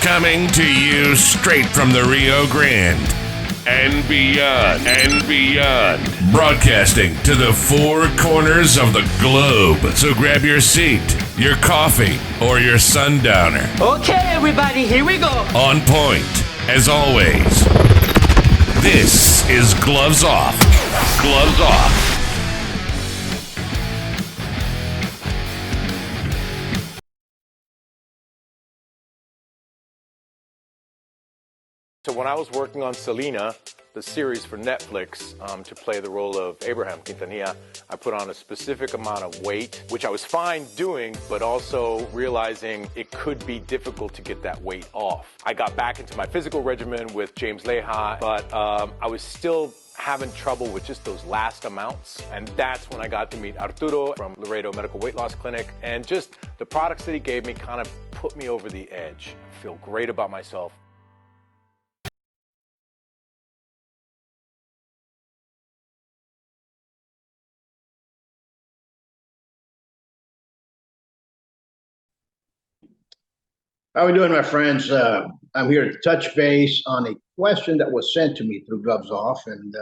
Coming to you straight from the Rio Grande and beyond. Broadcasting to the four corners of the globe. So grab your seat, your coffee, or your sundowner. Okay, everybody, here we go. On point, as always. This is Gloves Off. Gloves Off. So when I was working on Selena, the series for Netflix, to play the role of Abraham Quintanilla, I put on a specific amount of weight, which I was fine doing, but also realizing it could be difficult to get that weight off. I got back into my physical regimen with James Leha, but I was still having trouble with just those last amounts. And that's when I got to meet Arturo from Laredo Medical Weight Loss Clinic. And just the products that he gave me kind of put me over the edge. I feel great about myself. How are we doing, my friends? I'm here to touch base on a question that was sent to me through Gloves Off, and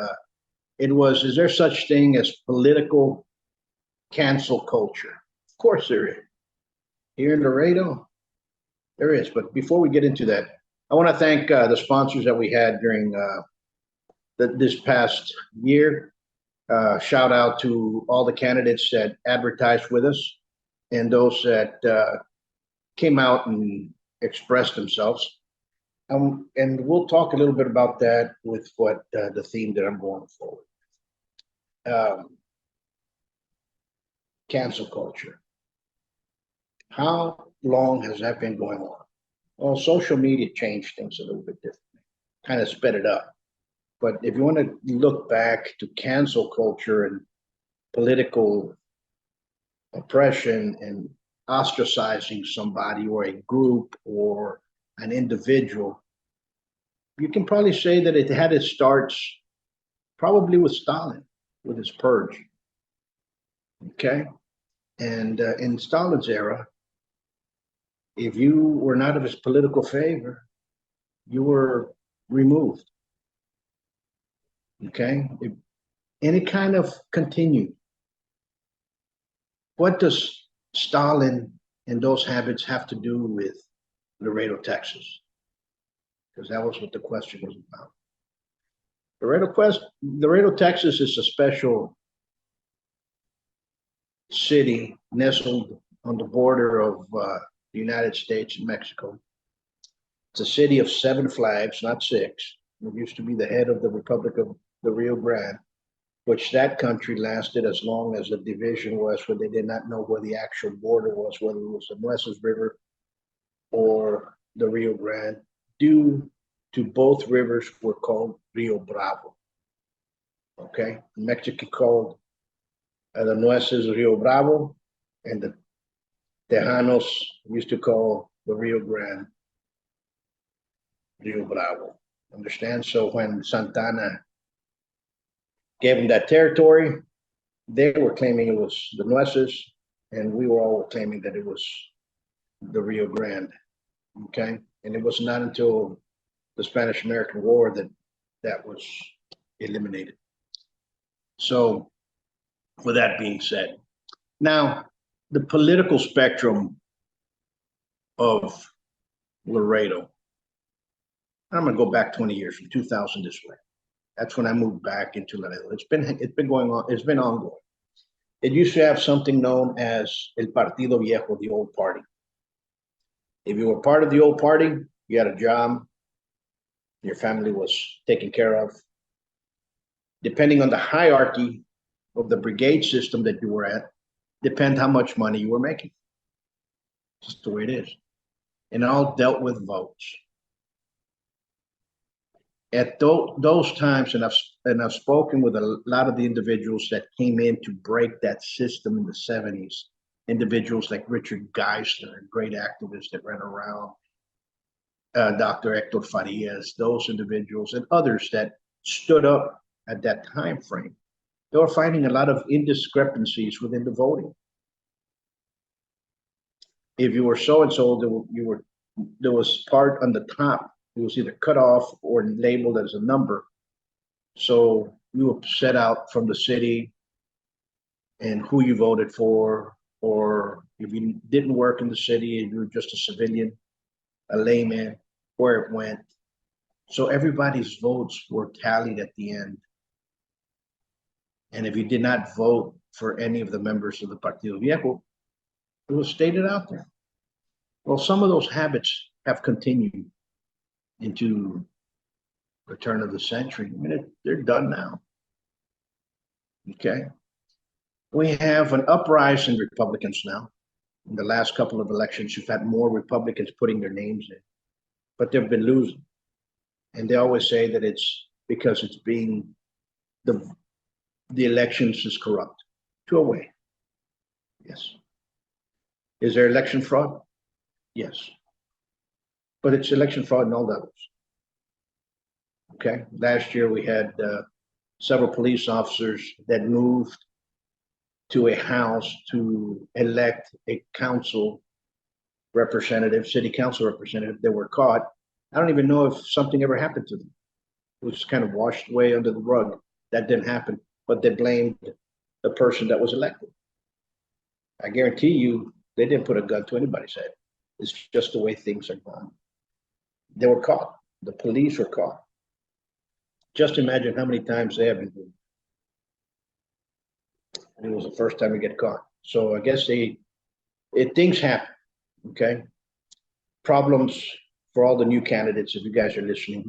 it was, is there such thing as political cancel culture? Of course there is. Here in Laredo, there is. But before we get into that, I want to thank the sponsors that we had during this past year. Shout out to all the candidates that advertised with us and those that came out and expressed themselves. And we'll talk a little bit about that with what the theme that I'm going forward. Cancel culture. How long has that been going on? Well, social media changed things a little bit differently, kind of sped it up. But if you want to look back to cancel culture and political oppression and ostracizing somebody or a group or an individual, you can probably say that it had its starts probably with Stalin, with his purge. Okay? And in Stalin's era, if you were not of his political favor, you were removed. Okay? And it kind of continued. What does Stalin and those habits have to do with Laredo, Texas? Because that was what the question was about. Laredo, Texas is a special city nestled on the border of the United States and Mexico. It's a city of 7 flags, not 6. It used to be the head of the Republic of the Rio Grande, which that country lasted as long as the division was, where they did not know where the actual border was, whether it was the Nueces River or the Rio Grande, due to both rivers were called Rio Bravo. Okay? Mexico called the Nueces Rio Bravo, and the Tejanos used to call the Rio Grande Rio Bravo. Understand? So when Santana gave them that territory, they were claiming it was the Nueces, and we were all claiming that it was the Rio Grande. Okay? And it was not until the Spanish-American War that that was eliminated. So, with that being said, now the political spectrum of Laredo, I'm going to go back 20 years from 2000 this way. That's when I moved back into Laredo. It's been going on. It's been ongoing. It used to have something known as El Partido Viejo, the old party. If you were part of the old party, you had a job, your family was taken care of. Depending on the hierarchy of the brigade system that you were at, depend how much money you were making. Just the way it is. And it all dealt with votes. At those times, and I've spoken with a lot of the individuals that came in to break that system in the 70s, individuals like Richard Geisler, a great activist that ran around, Dr. Hector Farias, those individuals and others that stood up at that time frame. They were finding a lot of indiscrepancies within the voting. If you were so-and-so, you were there was part on the top, it was either cut off or labeled as a number. So you were set out from the city and who you voted for, or if you didn't work in the city and you were just a civilian, a layman, where it went. So everybody's votes were tallied at the end. And if you did not vote for any of the members of the Partido Viejo, it was stated out there. Well, some of those habits have continued into the turn of the century. I mean, they're done now. Okay. We have an uprising in Republicans now. In the last couple of elections, you've had more Republicans putting their names in, but they've been losing. And they always say that it's because it's being the elections is corrupt. To a way. Yes. Is there election fraud? Yes. But it's election fraud in all levels. Okay. Last year we had several police officers that moved to a house to elect a council representative, city council representative that were caught. I don't even know if something ever happened to them. It was kind of washed away under the rug. That didn't happen, but they blamed the person that was elected. I guarantee you, they didn't put a gun to anybody's head. It's just the way things are gone. They were caught. The police were caught. Just imagine how many times they have been doing. It was the first time we get caught. So I guess things happen. Okay. Problems for all the new candidates. If you guys are listening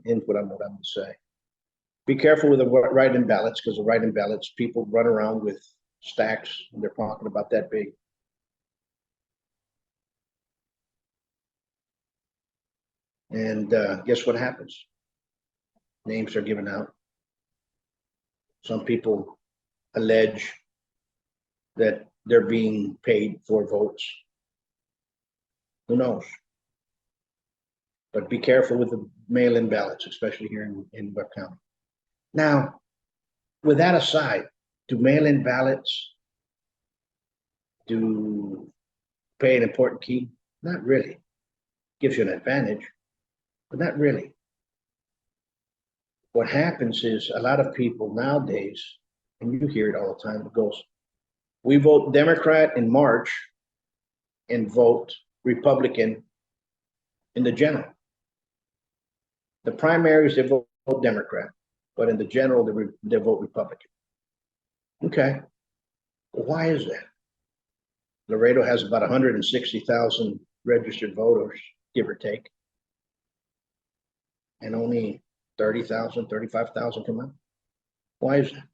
in what I'm going to say. Be careful with the write-in ballots, because the write-in ballots, people run around with stacks and they're talking about that big. And guess what happens? Names are given out. Some people allege that they're being paid for votes. Who knows? But be careful with the mail-in ballots, especially here in Webb County. Now, with that aside, do mail-in ballots play an important key? Not really. Gives you an advantage, but not really. What happens is a lot of people nowadays, and you hear it all the time, it goes, we vote Democrat in March and vote Republican in the general. The primaries, they vote Democrat, but in the general, they vote Republican. Okay. Well, why is that? Laredo has about 160,000 registered voters, give or take, and only 30,000, 35,000 come out. Why is that?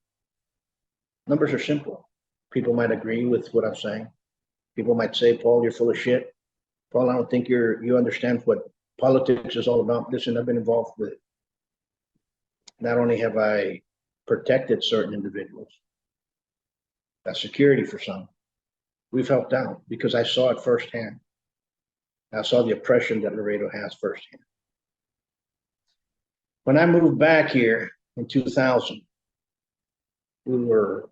Numbers are simple. People might agree with what I'm saying. People might say, Paul, you're full of shit. Paul, I don't think you understand what politics is all about. Listen, I've been involved with it. Not only have I protected certain individuals, that's security for some. We've helped out because I saw it firsthand. I saw the oppression that Laredo has firsthand. When I moved back here in 2000, we were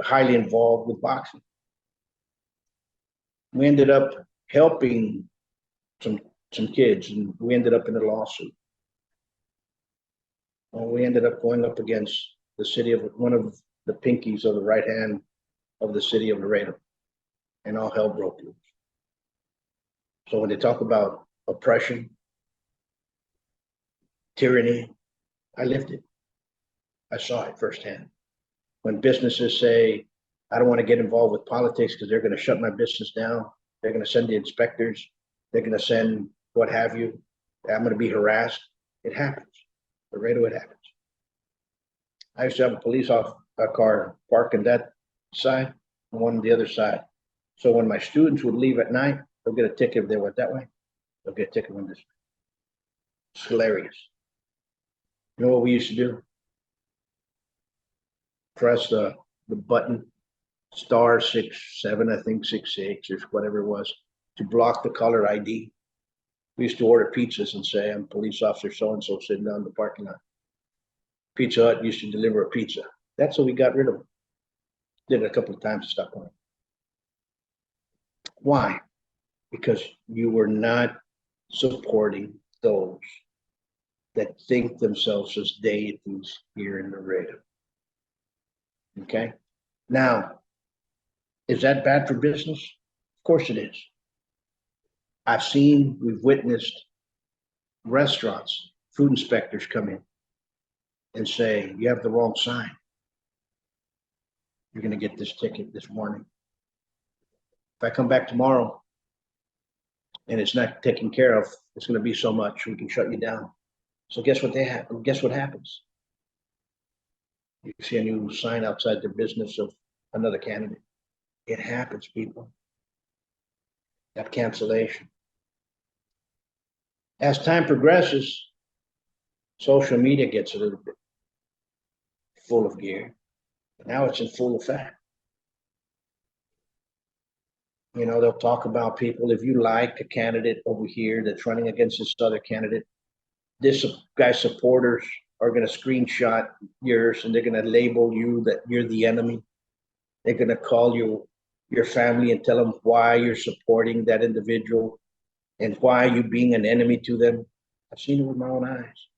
highly involved with boxing. We ended up helping some kids, and we ended up in a lawsuit. Well, we ended up going up against the city of one of the pinkies of the right hand of the city of Laredo, and all hell broke loose. So when they talk about oppression, tyranny, I lived it. I saw it firsthand. When businesses say, I don't want to get involved with politics because they're going to shut my business down, they're going to send the inspectors, they're going to send what have you, I'm going to be harassed. It happens. Laredo, it happens. I used to have a police car parked on that side and one on the other side. So when my students would leave at night, they'll get a ticket if they went that way. They'll get a ticket when this way. It's hilarious. You know what we used to do? Press the button, star 67, I think 66 or whatever it was, to block the caller ID. We used to order pizzas and say, I'm police officer so-and-so sitting down in the parking lot. Pizza Hut used to deliver a pizza. That's how we got rid of them. Did it a couple of times to stop on. Why? Because you were not supporting those that think themselves as deities here in the Laredo. Okay? Now, is that bad for business? Of course it is. We've witnessed restaurants, food inspectors come in and say, you have the wrong sign. You're going to get this ticket this morning. If I come back tomorrow and it's not taken care of, it's going to be so much, we can shut you down. So guess what happens? You see a new sign outside the business of another candidate. It happens, people. That cancellation. As time progresses, social media gets a little bit full of gear. Now it's in full effect. They'll talk about people. If you like a candidate over here that's running against this other candidate, this guy's supporters are going to screenshot yours and they're going to label you that you're the enemy. They're going to call your family and tell them why you're supporting that individual and why you're being an enemy to them. I've seen it with my own eyes.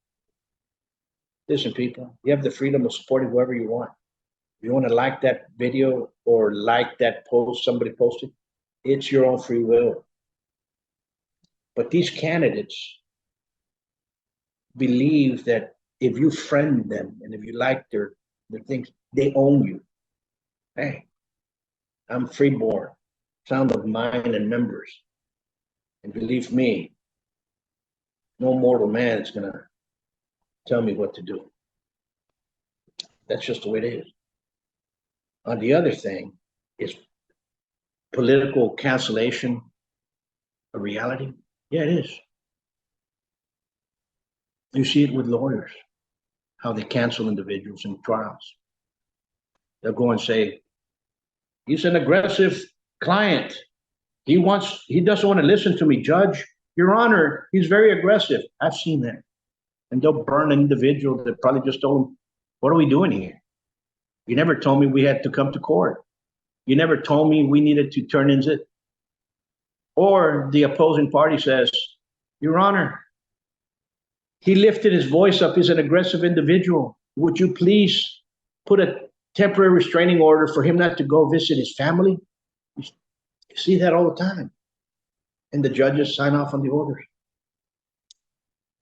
Listen, people, you have the freedom of supporting whoever you want. If you want to like that video or like that post somebody posted, it's your own free will. But these candidates believe that if you friend them and if you like their things, they own you. Hey, I'm freeborn, sound of mind and members. And believe me, no mortal man is going to tell me what to do. That's just the way it is. On the other thing, is political cancellation a reality? Yeah, it is. You see it with lawyers, how they cancel individuals in trials. They'll go and say, he's an aggressive client. He doesn't want to listen to me, Judge. Your Honor, he's very aggressive. I've seen that. And they'll burn an individual that probably just told them, what are we doing here? You never told me we had to come to court. You never told me we needed to turn in it. Or the opposing party says, Your Honor, he lifted his voice up. He's an aggressive individual. Would you please put a temporary restraining order for him not to go visit his family? You see that all the time. And the judges sign off on the orders.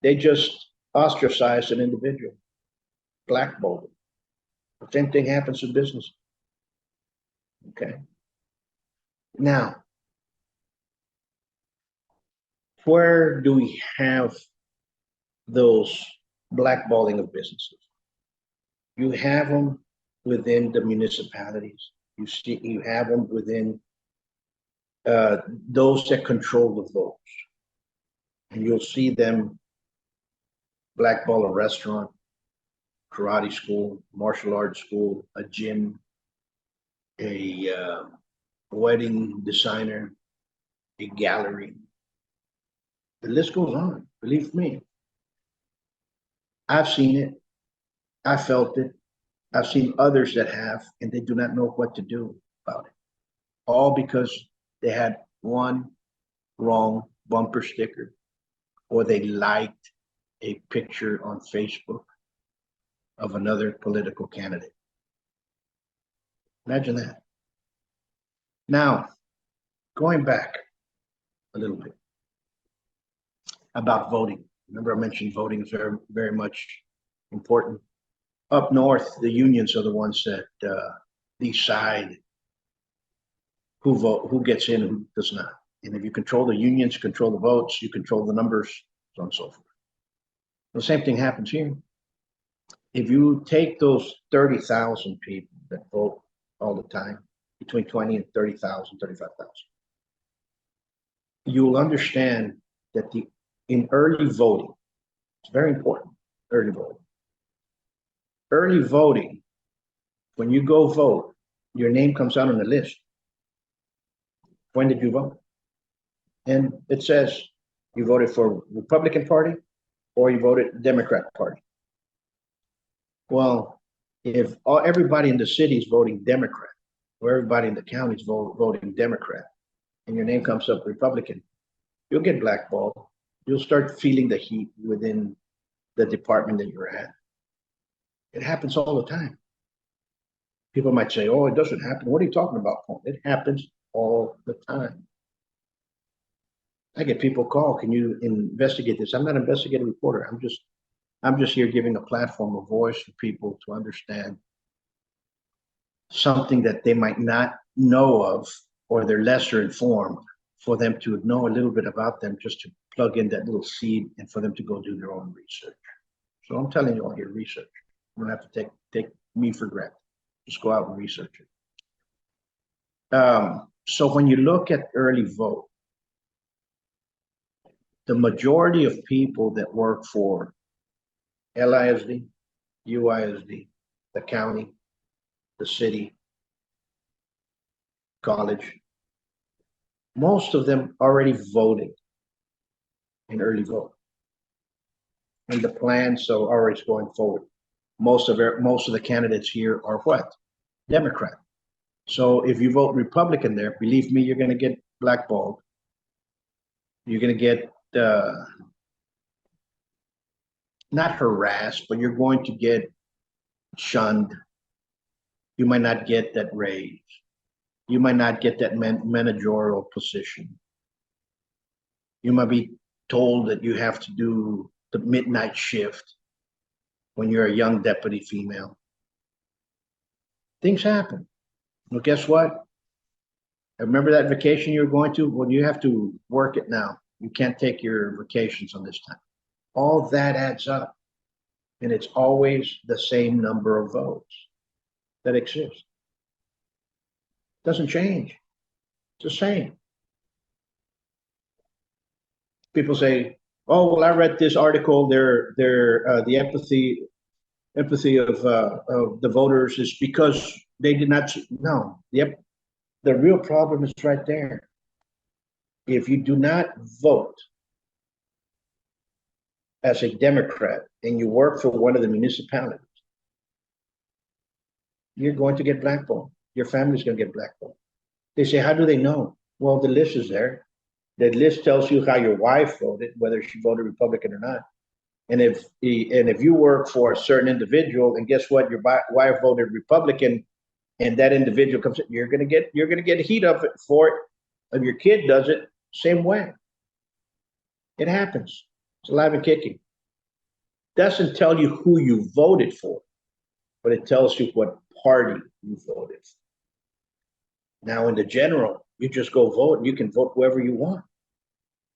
They just ostracize an individual, blackball them. The same thing happens in business. Okay. Now, where do we have those blackballing of businesses? You have them within the municipalities. You have them within those that control the votes. And you'll see them blackball a restaurant, karate school, martial arts school, a gym, a wedding designer, a gallery. The list goes on, believe me. I've seen it. I felt it. I've seen others that have, and they do not know what to do about it. All because they had one wrong bumper sticker, or they liked a picture on Facebook of another political candidate. Imagine that. Now, going back a little bit about voting. Remember I mentioned voting is very, very much important. Up north, the unions are the ones that decide who gets in and who does not. And if you control the unions, you control the votes, you control the numbers, so on and so forth. The same thing happens here. If you take those 30,000 people that vote all the time, between 20 and 30,000, 35,000, you'll understand that in early voting, it's very important, early voting. Early voting, when you go vote, your name comes out on the list. When did you vote? And it says you voted for Republican Party or you voted Democrat Party. Well, if everybody in the city is voting Democrat, or everybody in the county is voting Democrat, and your name comes up Republican, you'll get blackballed You'll start feeling the heat within the department that you're at. It happens all the time. People might say, oh, it doesn't happen. What are you talking about, Paul? It happens all the time. I get people call, can you investigate this? I'm not an investigative reporter. I'm just here giving a platform, a voice for people to understand something that they might not know of, or they're lesser informed, for them to know a little bit about them, just to plug in that little seed and for them to go do their own research. So I'm telling you all here, research. You don't have to take me for granted. Just go out and research it. So when you look at early vote, the majority of people that work for LISD, UISD, the county, the city, college, most of them already voted in early vote. And the plans are already going forward. Most of the candidates here are what? Democrat. So if you vote Republican there, believe me, you're going to get blackballed. You're going to get not harassed, but you're going to get shunned. You might not get that raise. You might not get that managerial position. You might be told that you have to do the midnight shift when you're a young deputy female. Things happen. Well, guess what? Remember that vacation you're going to? Well, you have to work it now. You can't take your vacations on this time. All that adds up. And it's always the same number of votes that exist. Doesn't change. It's the same. People say, "Oh, well, I read this article. The empathy of the voters is because they did not." No, the real problem is right there. If you do not vote as a Democrat and you work for one of the municipalities, you're going to get blackballed. Your family's going to get blackballed. They say, how do they know? Well, the list is there. The list tells you how your wife voted, whether she voted Republican or not. And if you work for a certain individual, and guess what, your wife voted Republican, and that individual comes in, you're gonna get heat of it for it. If your kid does it, same way. It happens. It's alive and kicking. Doesn't tell you who you voted for, but it tells you what party you voted for. Now, in the general, you just go vote, and you can vote whoever you want.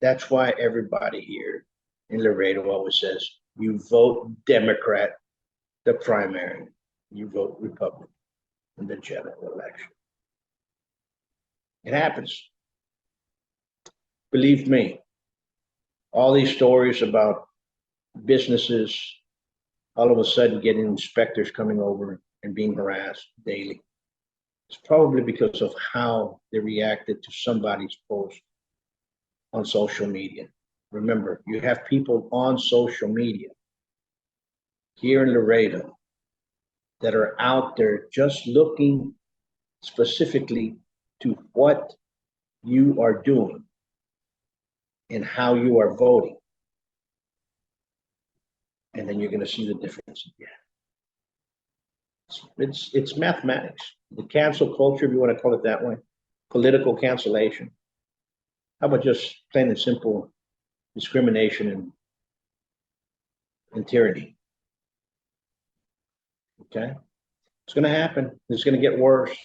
That's why everybody here in Laredo always says, you vote Democrat, the primary, you vote Republican in the general election. It happens. Believe me, all these stories about businesses all of a sudden getting inspectors coming over and being harassed daily, it's probably because of how they reacted to somebody's post on social media. Remember, you have people on social media here in Laredo that are out there just looking specifically to what you are doing and how you are voting. And then you're going to see the difference again. It's mathematics. The cancel culture, if you want to call it that way, political cancellation. How about just plain and simple discrimination and tyranny? Okay? It's going to happen. It's going to get worse.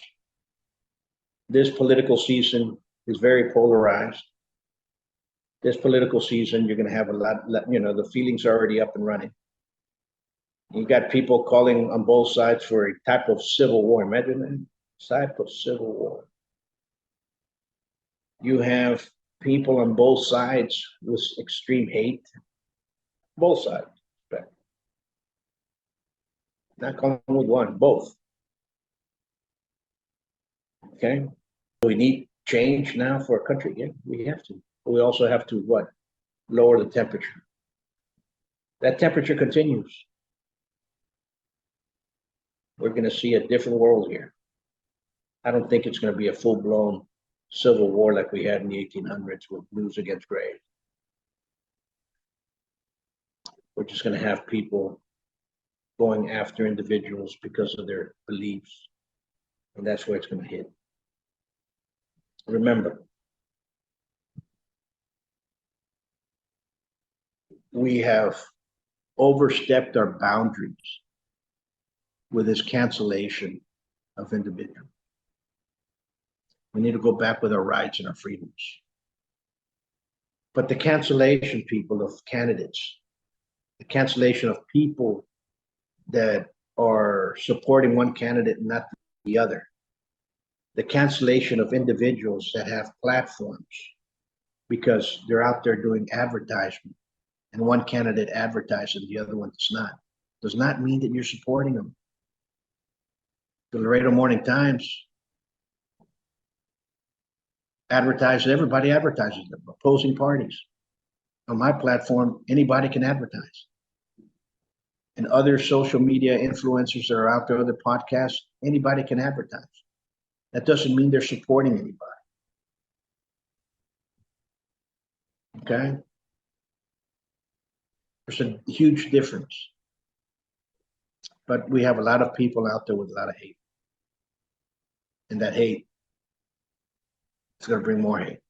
This political season is very polarized. This political season, you're going to have a lot, the feelings are already up and running. You got people calling on both sides for a type of civil war. Imagine that type of civil war. You have people on both sides with extreme hate. Both sides. Not calling with one, both. Okay. Do we need change now for a country? Yeah, we have to. But we also have to what? Lower the temperature. That temperature continues. We're going to see a different world here. I don't think it's going to be a full-blown civil war like we had in the 1800s with blues against grays. we're just going to have people going after individuals because of their beliefs. And that's where it's going to hit. Remember, we have overstepped our boundaries with this cancellation of individuals. We need to go back with our rights and our freedoms. But the cancellation, people, of candidates, the cancellation of people that are supporting one candidate and not the other, the cancellation of individuals that have platforms because they're out there doing advertisement and one candidate advertises and the other one does not mean that you're supporting them. The Laredo Morning Times everybody advertises them, opposing parties. On my platform, anybody can advertise. And other social media influencers that are out there, other podcasts, anybody can advertise. That doesn't mean they're supporting anybody. Okay? There's a huge difference. But we have a lot of people out there with a lot of hate. And that hate is going to bring more hate.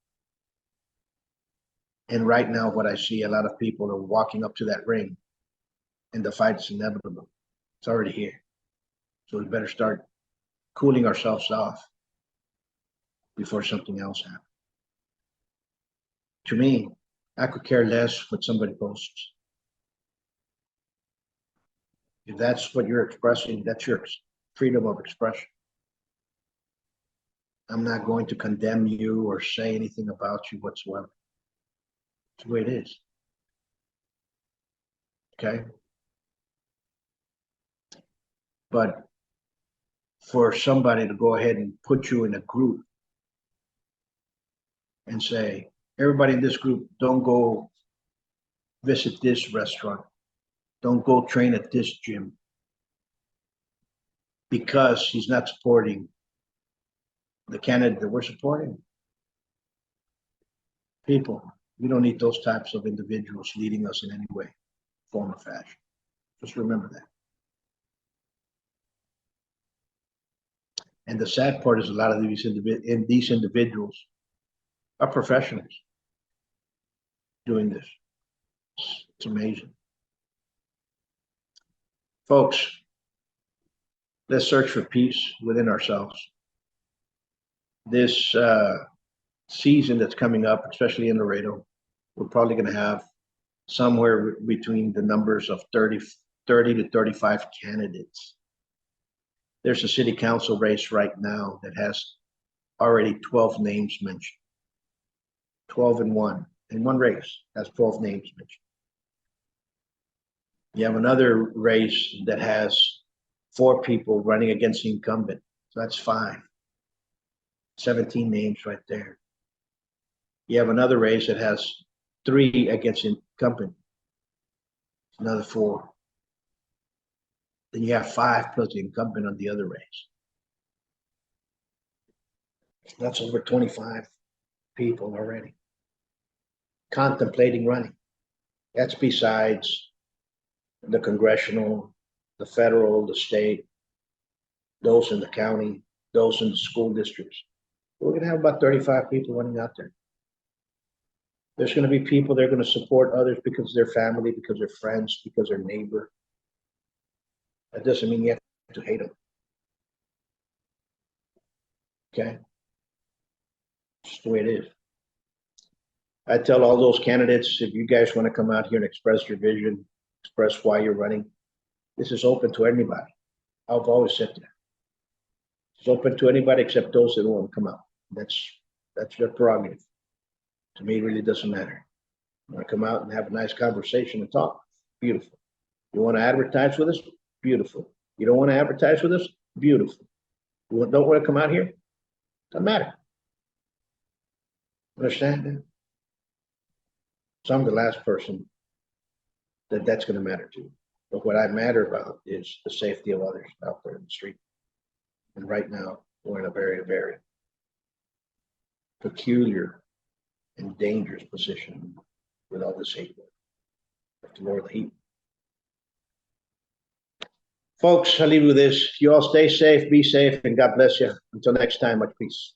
And right now, what I see, a lot of people are walking up to that ring, and the fight is inevitable. It's already here. So we better start cooling ourselves off before something else happens. To me, I could care less what somebody posts. If that's what you're expressing, that's your freedom of expression. I'm not going to condemn you or say anything about you whatsoever. It's the way it is. Okay? But for somebody to go ahead and put you in a group and say, everybody in this group, don't go visit this restaurant. Don't go train at this gym. Because he's not supporting the candidate that we're supporting. People, we don't need those types of individuals leading us in any way, form, or fashion. Just remember that. And the sad part is a lot of these individuals are professionals doing this. It's amazing. Folks, let's search for peace within ourselves. This season that's coming up, especially in Laredo, we're probably going to have somewhere between the numbers of 30 to 35 candidates. There's a city council race right now that has already 12 names mentioned. 12 in one race has 12 names mentioned. You have another race that has 4 people running against the incumbent. So that's 5. 17 names right there. You have another race that has 3 against the incumbent. Another 4. Then you have 5 plus the incumbent on the other race. That's over 25 people already contemplating running. That's besides the congressional, the federal, the state, those in the county, those in the school districts. We're going to have about 35 people running out there. There's going to be people that are going to support others because they're family, because they're friends, because they're neighbor. That doesn't mean you have to hate them. Okay? It's the way it is. I tell all those candidates, if you guys want to come out here and express your vision, express why you're running, this is open to anybody. I've always said that. It's open to anybody except those that don't want to come out. That's your prerogative. To me, it really doesn't matter. You want to come out and have a nice conversation and talk? Beautiful. You want to advertise with us? Beautiful. You don't want to advertise with us? Beautiful. You don't want to come out here? Doesn't matter. Understand that? So I'm the last person that's going to matter to. But what I matter about is the safety of others out there in the street. And right now, we're in a very, very peculiar and dangerous position with all this hate. We have to lower the heat. Folks, I'll leave you with this. You all stay safe, be safe, and God bless you. Until next time, much peace.